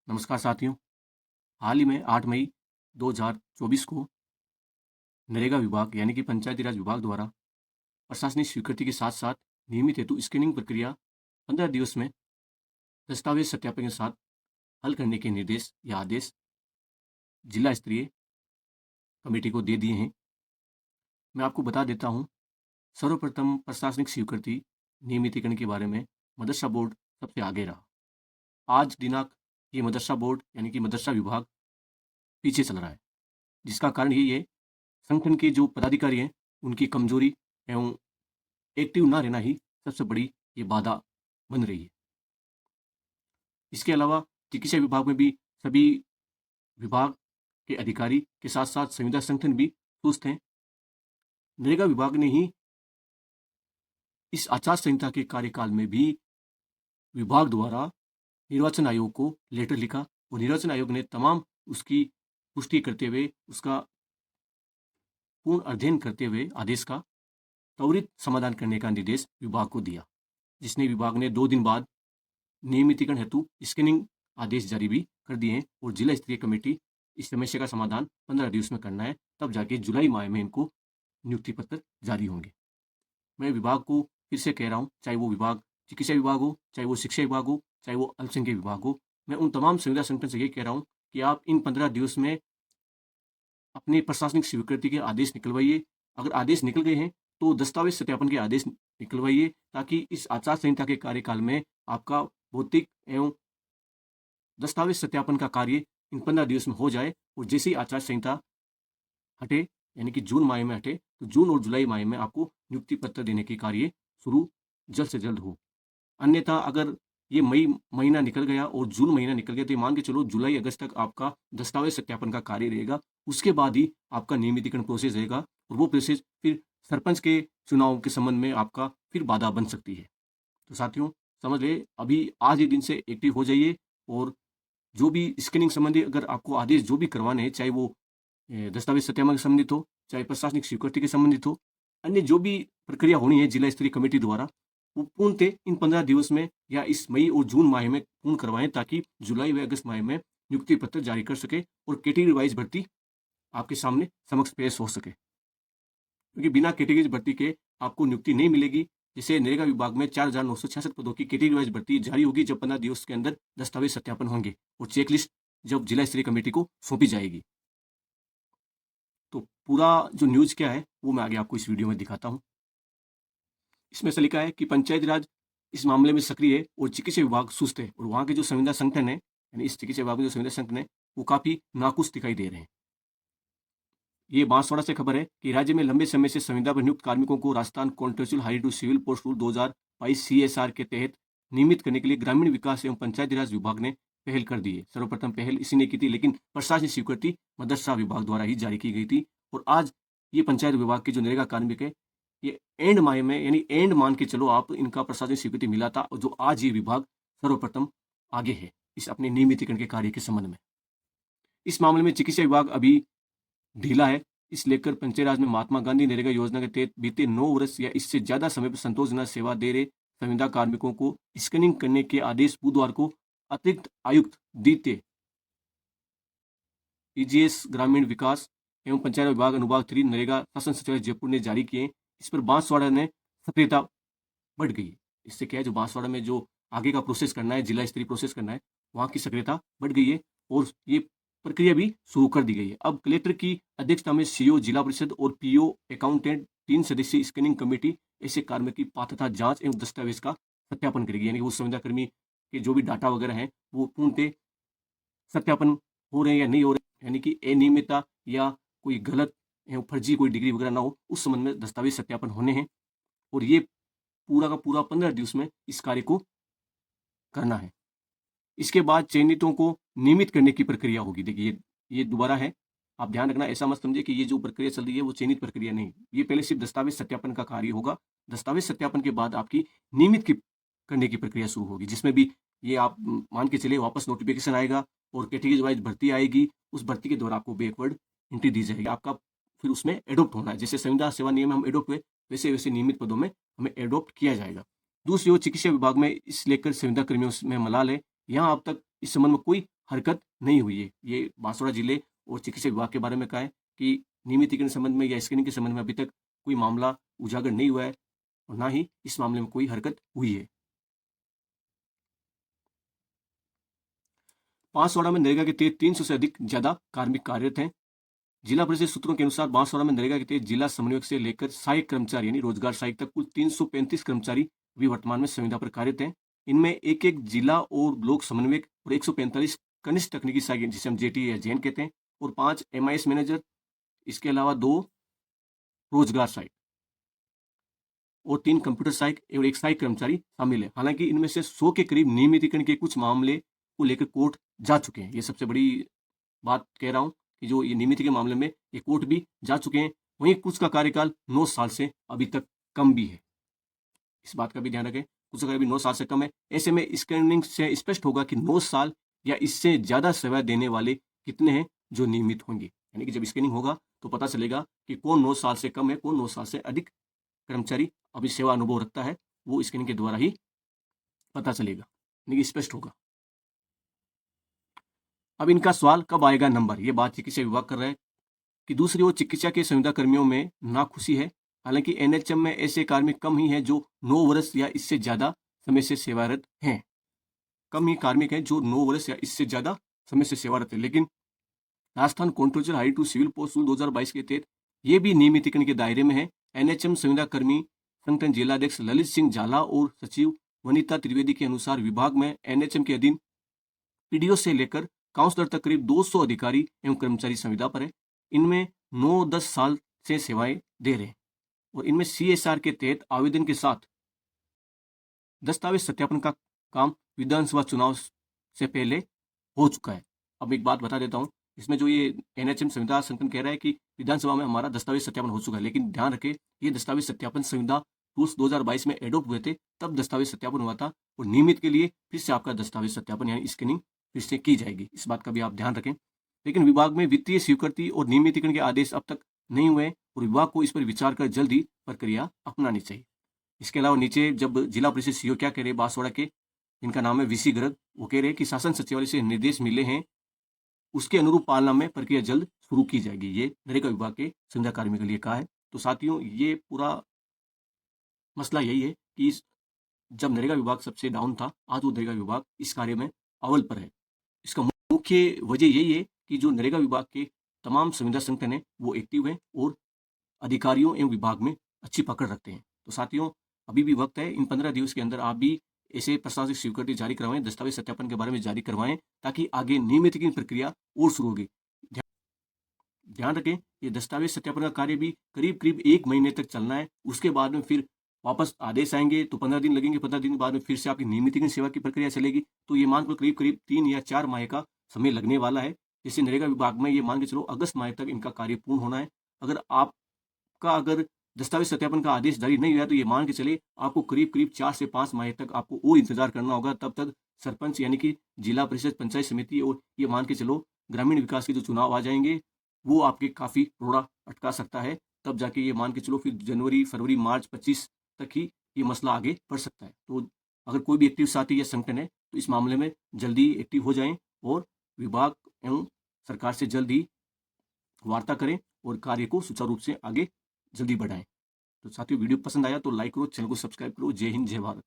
नमस्कार साथियों। हाल ही में 8 मई 2024 को नरेगा विभाग यानी कि पंचायती राज विभाग द्वारा प्रशासनिक स्वीकृति के साथ साथ नियमित हेतु स्क्रीनिंग प्रक्रिया 15 दिवस में दस्तावेज सत्यापन के साथ हल करने के निर्देश या आदेश जिला स्तरीय कमेटी को दे दिए हैं। मैं आपको बता देता हूँ, सर्वप्रथम प्रशासनिक स्वीकृति नियमितीकरण के बारे में मदरसा बोर्ड सबसे आगे रहा। आज दिनांक ये मदरसा बोर्ड यानी कि मदरसा विभाग पीछे चल रहा है, जिसका कारण यही है संगठन के जो पदाधिकारी हैं उनकी कमजोरी एवं एक्टिव ना रहना ही सबसे बड़ी ये बाधा बन रही है। इसके अलावा चिकित्सा विभाग में भी सभी विभाग के अधिकारी के साथ साथ संविदा संगठन भी सुस्त हैं। नरेगा विभाग ने ही इस आचार संहिता के कार्यकाल में भी विभाग द्वारा निर्वाचन आयोग को लेटर लिखा और निर्वाचन आयोग ने तमाम उसकी पुष्टि करते हुए उसका पूर्ण अध्ययन करते हुए आदेश का त्वरित समाधान करने का निर्देश विभाग को दिया, जिसने विभाग ने 2 दिन बाद नियमितीकरण हेतु स्कैनिंग आदेश जारी भी कर दिए हैं और जिला स्तरीय कमेटी इस समस्या का समाधान 15 दिवस में करना है, तब जाके जुलाई माह में इनको नियुक्ति पत्र जारी होंगे। मैं विभाग को फिर से कह रहा हूँ, चाहे वो विभाग चिकित्सा विभाग हो, चाहे वो शिक्षा विभाग हो, चाहे वो अल्पसंख्यक विभाग हो, मैं उन तमाम संविदा संगठन से ये कह रहा हूँ कि आप इन 15 दिवस में अपनी प्रशासनिक स्वीकृति के आदेश निकलवाइए। अगर आदेश निकल गए हैं तो दस्तावेज सत्यापन के आदेश निकलवाइए, ताकि इस आचार संहिता के कार्यकाल में आपका भौतिक एवं दस्तावेज सत्यापन का कार्य इन 15 दिवस में हो जाए और जैसे ही आचार संहिता हटे यानी कि जून माह में हटे तो जून और जुलाई माह में आपको नियुक्ति पत्र देने के कार्य शुरू जल्द से जल्द हो। अन्यथा अगर ये मई महीना निकल गया और जून महीना निकल गया तो मान के चलो जुलाई अगस्त तक आपका दस्तावेज सत्यापन का कार्य रहेगा। उसके बाद ही आपका नियमितीकरण प्रोसेस रहेगा और वो प्रोसेस फिर सरपंच के चुनाव के संबंध में आपका फिर बाधा बन सकती है। तो साथियों समझ ले, अभी आज ही दिन से एक्टिव हो जाइए और जो भी स्कैनिंग संबंधी अगर आपको आदेश जो भी करवाने हैं, चाहे वो दस्तावेज सत्यापन से संबंधित हो, चाहे प्रशासनिक स्वीकृति के संबंधित हो, अन्य जो भी प्रक्रिया होनी है जिला स्तरीय कमेटी द्वारा, वो पूर्णतः इन 15 दिवस में या इस मई और जून माह में पूर्ण करवाएं, ताकि जुलाई व अगस्त माह में नियुक्ति पत्र जारी कर सके और कैटेगरी वाइज भर्ती आपके सामने समक्ष पेश हो सके। क्योंकि बिना कैटेगरी भर्ती के आपको नियुक्ति नहीं मिलेगी। जैसे नरेगा विभाग में 4,966 पदों की कैटेगरी वाइज भर्ती जारी होगी जब 15 दिवस के अंदर दस्तावेज सत्यापन होंगे और चेकलिस्ट जब जिला स्तरीय कमेटी को सौंपी जाएगी। तो पूरा जो न्यूज़ क्या है वो मैं आगे आपको इस वीडियो में दिखाता हूँ। इसमें से लिखा है कि पंचायती राज इस मामले में सक्रिय है और चिकित्सा विभाग सुस्त है और वहाँ के जो संविदा संगठन है यानी इस चिकित्सा विभाग में जो संविदा संगठन है वो काफ़ी नाखुश दिखाई दे रहे हैं। ये बांसवाड़ा से खबर है कि राज्य में लंबे समय से संविदा पर नियुक्त कार्मिकों को Rajasthan contractual hire to civil post rule 2022 CSR के तहत नियमित करने के लिए ग्रामीण विकास एवं पंचायती राज विभाग ने पहल कर दी है। सर्वप्रथम पहल इसी ने की थी, लेकिन प्रशासनिक स्वीकृति मदरसा विभाग द्वारा ही जारी की गई थी और आज ये पंचायत विभाग के जो नरेगा कार्मिक है ये एंड माह में यानी एंड मान के चलो आप, इनका प्रशासनिक स्वीकृति मिला था और जो आज ये विभाग सर्वप्रथम आगे है इस अपने नियमितीकरण के कार्य के संबंध में। इस मामले में चिकित्सा विभाग अभी ढीला है। इस लेकर पंचायती राज में महात्मा गांधी नरेगा योजना के तहत बीते 9 वर्ष या इससे ज्यादा समय पर संतोषजनक सेवा दे रहे संविदा कार्मिकों को स्कैनिंग करने के आदेश बुधवार को अतिरिक्त आयुक्त द्वितीय ईजीएस ग्रामीण विकास एवं पंचायत विभाग अनुभाग 3 नरेगा शासन सचिवालय जयपुर ने जारी किए। इस पर बांसवाड़ा ने सक्रियता बढ़ गई। इससे क्या है, जो बांसवाड़ा में जो आगे का प्रोसेस करना है, जिला स्तरीय प्रोसेस करना है, वहाँ की सक्रियता बढ़ गई है और ये प्रक्रिया भी शुरू कर दी गई है। अब कलेक्टर की अध्यक्षता में सीओ जिला परिषद और पीओ अकाउंटेंट 3 सदस्यीय स्कैनिंग कमेटी ऐसे कार्मिक की पात्रता जांच एवं दस्तावेज का सत्यापन करेगी। यानी वो संविदा कर्मी के जो भी डाटा वगैरह हैं वो पूर्णतः सत्यापन हो रहे हैं या नहीं हो रहे, यानी कि अनियमितता या कोई गलत एवं फर्जी कोई डिग्री वगैरह ना हो, उस संबंध में दस्तावेज सत्यापन होने हैं और ये पूरा का पूरा 15 दिवस में इस कार्य को करना है। इसके बाद चयनितों को नियमित करने की प्रक्रिया होगी। देखिए ये दोबारा है, आप ध्यान रखना, ऐसा मत समझिए कि ये जो प्रक्रिया चल रही है वो चयनित प्रक्रिया नहीं, ये पहले सिर्फ दस्तावेज सत्यापन का कार्य होगा। दस्तावेज सत्यापन के बाद आपकी नियमित करने की प्रक्रिया शुरू होगी, जिसमें भी ये आप मान के चले वापस नोटिफिकेशन आएगा और कैटेगरी वाइज भर्ती आएगी। उस भर्ती के द्वारा आपको बैकवर्ड एंट्री दी जाएगी, आपका फिर उसमें एडोप्ट होना है। जैसे संविदा सेवा नियम में हम एडोप्ट हुए, वैसे वैसे नियमित पदों में हमें एडोप्ट किया जाएगा। दूसरी ओर चिकित्सा विभाग में इस लेकर संविदा कर्मियों में मलाल है। यहाँ अब तक इस संबंध में कोई हरकत नहीं हुई है। ये बांसवाड़ा जिले और चिकित्सा विभाग के बारे में कहा है कि नियमितीकरण के संबंध में या स्क्रीनिंग के संबंध में अभी तक कोई मामला उजागर नहीं हुआ है और ना ही इस मामले में कोई हरकत हुई है। बांसवाड़ा में नरेगा के तहत 300 से अधिक ज्यादा कार्मिक कार्यरत हैं। जिला परिषद सूत्रों के अनुसार बांसवाड़ा में नरेगा के तहत जिला समन्वयक से लेकर सहायक कर्मचारी यानी रोजगार सहायक तक कुल 335 कर्मचारी अभी वर्तमान में संविदा पर कार्यरत हैं। इनमें एक जिला और ब्लॉक समन्वयक और 145 कनिष्ठ तकनीकी सहायक जिसे हम जेटी या जेन कहते हैं और 5 MIS मैनेजर, इसके अलावा 2 रोजगार सहायक और 3 कंप्यूटर सहायक और 1 सहायक कर्मचारी शामिल है। हालांकि इनमें से 100 के करीब नियमितीकरण के कुछ मामले को लेकर कोर्ट जा चुके हैं। ये सबसे बड़ी बात कह रहा हूं कि जो ये नियमित के मामले में ये कोर्ट भी जा चुके हैं। वहीं कुछ का कार्यकाल 9 साल से अभी तक कम भी है, इस बात का भी ध्यान रखें। कुछ का भी 9 साल से कम है। ऐसे में स्क्रीनिंग से स्पष्ट होगा कि 9 साल या इससे ज्यादा सेवा देने वाले कितने हैं जो नियमित होंगे। यानी कि जब स्क्रीनिंग होगा तो पता चलेगा कि कौन 9 साल से कम है, कौन 9 साल से अधिक कर्मचारी अभी सेवा अनुभव रखता है, वो स्क्रीनिंग के द्वारा ही पता चलेगा, यानी कि स्पष्ट होगा। अब इनका सवाल कब आएगा नंबर, ये बात चिकित्सा विभाग कर रहा है कि दूसरी ओर चिकित्सा के संविदा कर्मियों में नाखुशी है। हालांकि NHM में ऐसे कार्मिक कम ही हैं जो 9 वर्ष या इससे ज्यादा समय से सेवारत हैं। कम ही कार्मिक हैं जो 9 वर्ष या इससे ज्यादा समय से सेवारत है। लेकिन Rajasthan contractual hire to civil post rule 2022 के तहत ये भी नियमितीकरण के दायरे में है। NHM संविदा कर्मी संगठन जिलाध्यक्ष ललित सिंह झाला और सचिव वनिता त्रिवेदी के अनुसार विभाग में NHM के अधीन PDO से लेकर काउंसलर तक करीब 200 अधिकारी एवं कर्मचारी संविदा पर है। इनमें 9-10 साल से सेवाएं दे रहे हैं और इनमें CSR के तहत आवेदन के साथ दस्तावेज सत्यापन का काम विधानसभा चुनाव से पहले हो चुका है। अब एक बात बता देता हूं, इसमें जो ये NHM संविदा संगठन कह रहा है कि विधानसभा में हमारा दस्तावेज सत्यापन हो चुका है, लेकिन ध्यान रखें ये दस्तावेज सत्यापन संविदा रूल्स 2022 में एडोप्ट हुए थे, तब दस्तावेज सत्यापन हुआ था और नियमित के लिए फिर से आपका दस्तावेज सत्यापन यानी स्कैनिंग फिर से की जाएगी। इस बात का भी आप ध्यान रखें। लेकिन विभाग में वित्तीय स्वीकृति और नियमितीकरण के आदेश अब तक नहीं हुए और विभाग को इस पर विचार कर जल्द ही प्रक्रिया अपनानी चाहिए। इसके अलावा नीचे जब जिला परिषद CEO क्या कह रहे बांसवाड़ा के, इनका नाम है VC गर्ग, वो कह रहे हैं कि शासन सचिवालय से निर्देश मिले हैं, उसके अनुरूप पालना में प्रक्रिया जल्द शुरू की जाएगी। ये नरेगा विभाग के संविदा कार्मिकों के लिए कहा है। तो साथियों, ये पूरा मसला यही है कि जब नरेगा विभाग सबसे डाउन था, आज वो नरेगा विभाग इस कार्य में अव्वल पर है। इसका मुख्य वजह यही है कि जो नरेगा विभाग के तमाम संविदा संगठन है वो एक्टिव हैं और अधिकारियों एवं विभाग में अच्छी पकड़ रखते हैं। तो साथियों, अभी भी वक्त है, इन 15 दिवस के अंदर आप भी ऐसे प्रशासनिक स्वीकृति जारी करवाएं, दस्तावेज सत्यापन के बारे में जारी करवाएं, ताकि आगे नियमितीकरण प्रक्रिया और शुरू होगी। ध्यान रखें, ये दस्तावेज सत्यापन का कार्य भी करीब 1 महीने तक चलना है। उसके बाद में फिर वापस आदेश आएंगे तो 15 दिन लगेंगे। 15 दिन के बाद में फिर से आपकी नियमितीकरण सेवा की प्रक्रिया चलेगी। तो ये मान कर करीब 3 या 4 माह का समय लगने वाला है। जैसे नरेगा विभाग में ये मान के चलो अगस्त माह तक इनका कार्य पूर्ण होना है। अगर दस्तावेज सत्यापन का आदेश जारी नहीं हुआ तो ये मान के चले आपको करीब 4 से 5 माह तक आपको और इंतजार करना होगा। तब तक सरपंच यानी कि जिला परिषद, पंचायत समिति और ये मान के चलो ग्रामीण विकास के जो चुनाव आ जाएंगे वो आपके काफी रोड़ा अटका सकता है। तब जाके ये मान के चलो फिर जनवरी, फरवरी, मार्च 25 तक ही ये मसला आगे बढ़ सकता है। तो अगर कोई भी एक्टिव साथी या संगठन है तो इस मामले में जल्दी एक्टिव हो जाएं और विभाग एवं सरकार से जल्द ही वार्ता करें और कार्य को सुचारू रूप से आगे जल्दी बढ़ाएं। तो साथियों, वीडियो पसंद आया तो लाइक करो, चैनल को सब्सक्राइब करो। जय हिंद, जय भारत।